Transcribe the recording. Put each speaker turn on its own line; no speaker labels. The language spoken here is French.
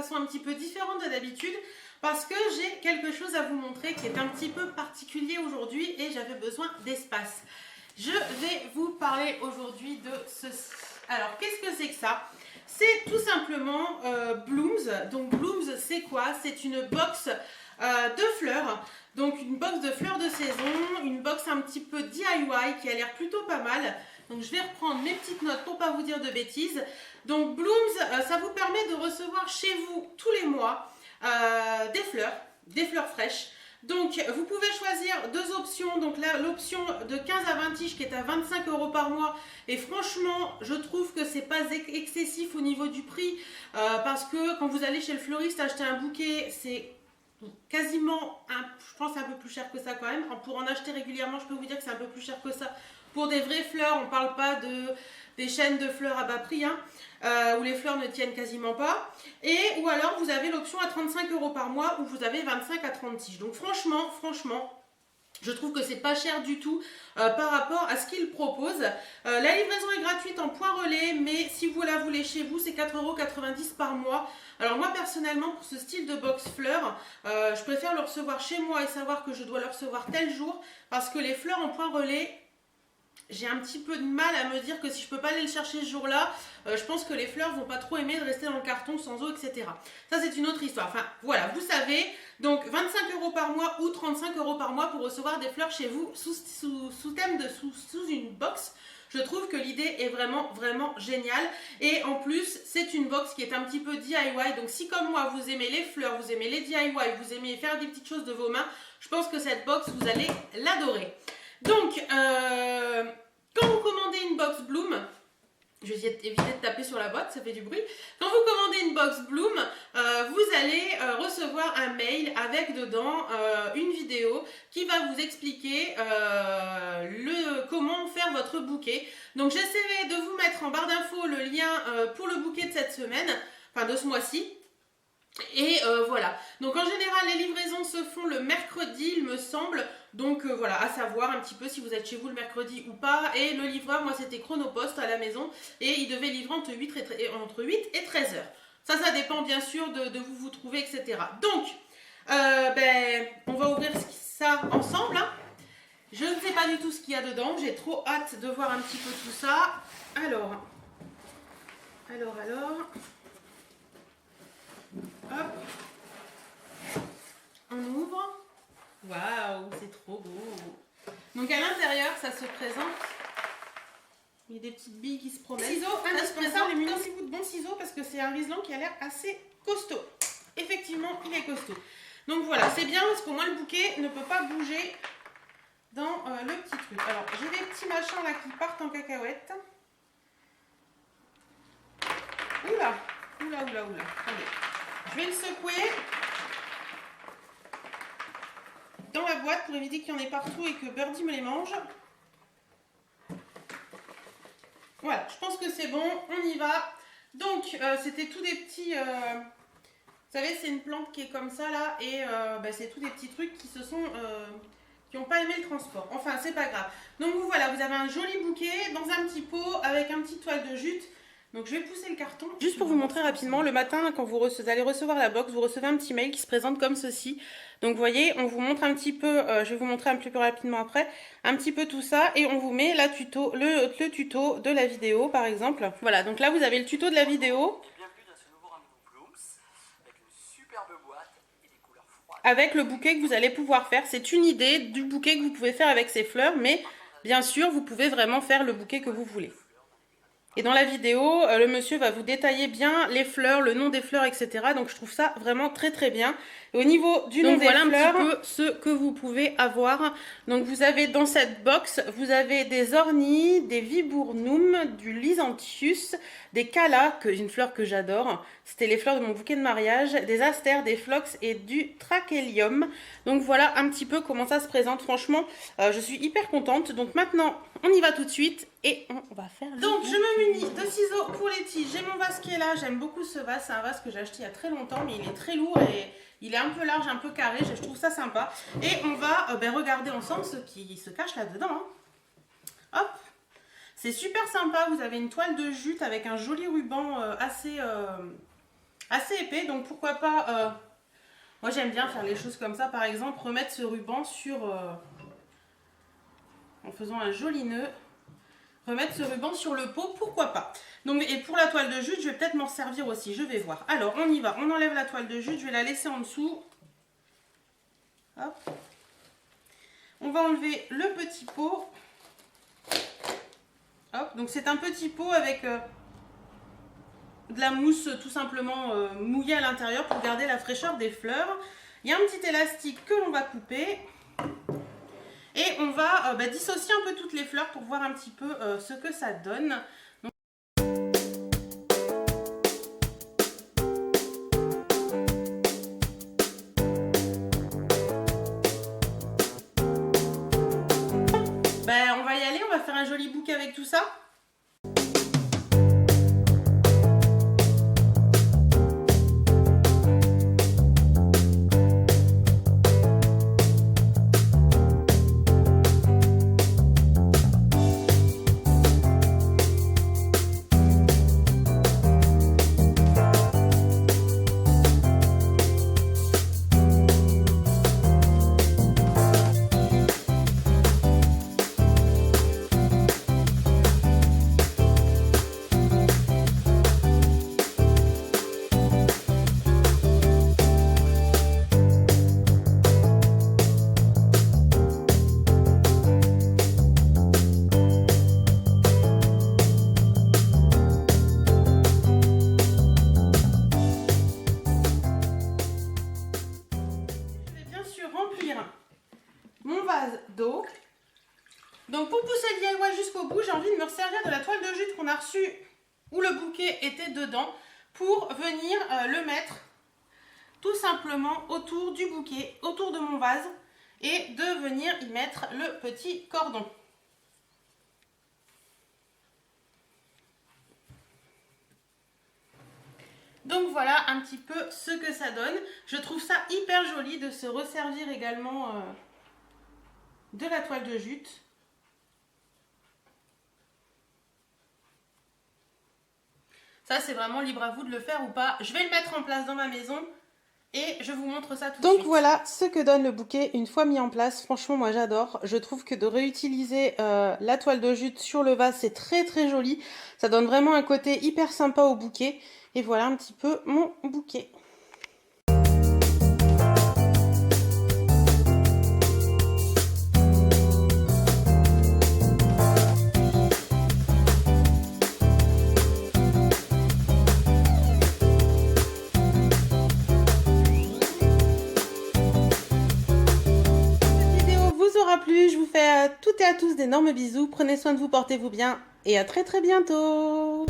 façon un petit peu différente de d'habitude parce que j'ai quelque chose à vous montrer qui est un petit peu particulier aujourd'hui et j'avais besoin d'espace. Je vais vous parler aujourd'hui de ceci. Alors, qu'est-ce que c'est que ça? C'est tout simplement Blooms. Donc, Blooms, c'est quoi? C'est une box de fleurs. Donc, une box de fleurs de saison, une box un petit peu DIY qui a l'air plutôt pas mal. Donc, je vais reprendre mes petites notes pour pas vous dire de bêtises. Donc, Blooms, ça vous permet de recevoir chez vous tous les mois des fleurs fraîches. Donc, vous pouvez choisir deux options. Donc là, l'option de 15 à 20 tiges qui est à 25 € par mois. Et franchement, je trouve que c'est pas excessif au niveau du prix. Parce que quand vous allez chez le fleuriste acheter un bouquet, c'est quasiment, je pense, un peu plus cher que ça quand même. Pour en acheter régulièrement, je peux vous dire que c'est un peu plus cher que ça. Pour des vraies fleurs, on ne parle pas des chaînes de fleurs à bas prix, hein, où les fleurs ne tiennent quasiment pas. Ou alors, vous avez l'option à 35 € par mois, où vous avez 25 à 30 tiges. Donc franchement, je trouve que c'est pas cher du tout par rapport à ce qu'ils proposent. La livraison est gratuite en point relais, mais si vous la voulez chez vous, c'est 4,90 € par mois. Alors moi personnellement, pour ce style de box fleurs, je préfère le recevoir chez moi et savoir que je dois le recevoir tel jour, parce que les fleurs en point relais, j'ai un petit peu de mal à me dire que si je peux pas aller le chercher ce jour-là, je pense que les fleurs vont pas trop aimer de rester dans le carton sans eau, etc. Ça, c'est une autre histoire. Enfin, voilà, vous savez. Donc, 25 € par mois ou 35 € par mois pour recevoir des fleurs chez vous sous une box. Je trouve que l'idée est vraiment géniale. Et en plus, c'est une box qui est un petit peu DIY. Donc, si comme moi, vous aimez les fleurs, vous aimez les DIY, vous aimez faire des petites choses de vos mains, je pense que cette box, vous allez l'adorer. Donc, quand vous commandez une box Bloom, je vais éviter de taper sur la boîte, ça fait du bruit. Quand vous commandez une box Bloom, vous allez recevoir un mail avec dedans une vidéo qui va vous expliquer comment faire votre bouquet. Donc, j'essaierai de vous mettre en barre d'infos le lien pour le bouquet de cette semaine, enfin de ce mois-ci. Et voilà, donc en général les livraisons se font le mercredi il me semble, donc voilà, à savoir un petit peu si vous êtes chez vous le mercredi ou pas. Et le livreur, moi c'était Chronopost à la maison et il devait livrer entre 8 et 13 heures. Ça dépend bien sûr de vous trouver, etc. Donc on va ouvrir ça ensemble, hein. Je ne sais pas du tout ce qu'il y a dedans, j'ai trop hâte de voir un petit peu tout ça. Alors hop, on ouvre. Waouh, c'est trop beau. Donc à l'intérieur, ça se présente. Il y a des petites billes qui se promènent. Ciseaux, indispensable, les munissez-vous de bons ciseaux parce que c'est un Riesling qui a l'air assez costaud. Effectivement, il est costaud. Donc voilà, c'est bien parce qu'au moins le bouquet ne peut pas bouger dans le petit truc. Alors, j'ai des petits machins là qui partent en cacahuète. Oula. Attendez. Je vais le secouer dans la boîte pour éviter qu'il y en ait partout et que Birdie me les mange. Voilà, je pense que c'est bon, on y va. Donc, c'était tous des petits... vous savez, c'est une plante qui est comme ça là et c'est tous des petits trucs qui qui n'ont pas aimé le transport. Enfin, c'est pas grave. Donc voilà, vous avez un joli bouquet dans un petit pot avec un petit toile de jute. Donc je vais pousser le carton. Juste pour vous montrer rapidement, le matin quand vous allez recevoir la box, vous recevez un petit mail qui se présente comme ceci. Donc vous voyez, on vous montre un petit peu, je vais vous montrer un petit peu rapidement après, un petit peu tout ça et on vous met le tuto de la vidéo par exemple. Voilà, donc là vous avez le tuto de la vidéo.
Bienvenue dans ce nouveau rendez-vous Blooms avec une superbe boîte et des couleurs froides.
Avec le bouquet que vous allez pouvoir faire, c'est une idée du bouquet que vous pouvez faire avec ces fleurs, mais bien sûr vous pouvez vraiment faire le bouquet que vous voulez. Et dans la vidéo, le monsieur va vous détailler bien les fleurs, le nom des fleurs, etc. Donc je trouve ça vraiment très bien. Et au niveau du nom des fleurs, voilà un petit peu ce que vous pouvez avoir. Donc vous avez dans cette box, vous avez des ornis, des viburnum, du lysanthius, des callas, une fleur que j'adore. C'était les fleurs de mon bouquet de mariage, des astères, des phlox et du trachélium. Donc voilà un petit peu comment ça se présente. Franchement, je suis hyper contente. Donc maintenant, on y va tout de suite et on va faire le Donc je me munis de ciseaux pour les tiges. J'ai mon vase qui est là. J'aime beaucoup ce vase. C'est un vase que j'ai acheté il y a très longtemps, mais il est très lourd et il est un peu large, un peu carré. Je trouve ça sympa. Et on va regarder ensemble ce qui se cache là-dedans. Hein. Hop. C'est super sympa. Vous avez une toile de jute avec un joli ruban assez assez épais, donc pourquoi pas... moi j'aime bien faire les choses comme ça, par exemple remettre ce ruban sur... en faisant un joli nœud, remettre ce ruban sur le pot, pourquoi pas. Donc, et pour la toile de jute, je vais peut-être m'en servir aussi, je vais voir. Alors on y va, on enlève la toile de jute, je vais la laisser en dessous. Hop. On va enlever le petit pot. Hop, donc c'est un petit pot avec de la mousse tout simplement mouillée à l'intérieur pour garder la fraîcheur des fleurs. Il y a un petit élastique que l'on va couper. Et on va dissocier un peu toutes les fleurs pour voir un petit peu ce que ça donne. Donc, on va y aller, on va faire un joli bouquet avec tout ça. Mon vase d'eau. Donc pour pousser le DIY jusqu'au bout, j'ai envie de me resservir de la toile de jute qu'on a reçue où le bouquet était dedans pour venir le mettre tout simplement autour du bouquet, autour de mon vase et de venir y mettre le petit cordon. Donc voilà un petit peu ce que ça donne. Je trouve ça hyper joli de se resservir également de la toile de jute. Ça c'est vraiment libre à vous de le faire ou pas. Je vais le mettre en place dans ma maison et je vous montre ça tout de suite. Donc voilà ce que donne le bouquet une fois mis en place. Franchement moi j'adore. Je trouve que de réutiliser la toile de jute sur le vase c'est très très joli. Ça donne vraiment un côté hyper sympa au bouquet. Et voilà un petit peu mon bouquet. Plu, je vous fais à toutes et à tous d'énormes bisous, prenez soin de vous, portez-vous bien et à très très bientôt.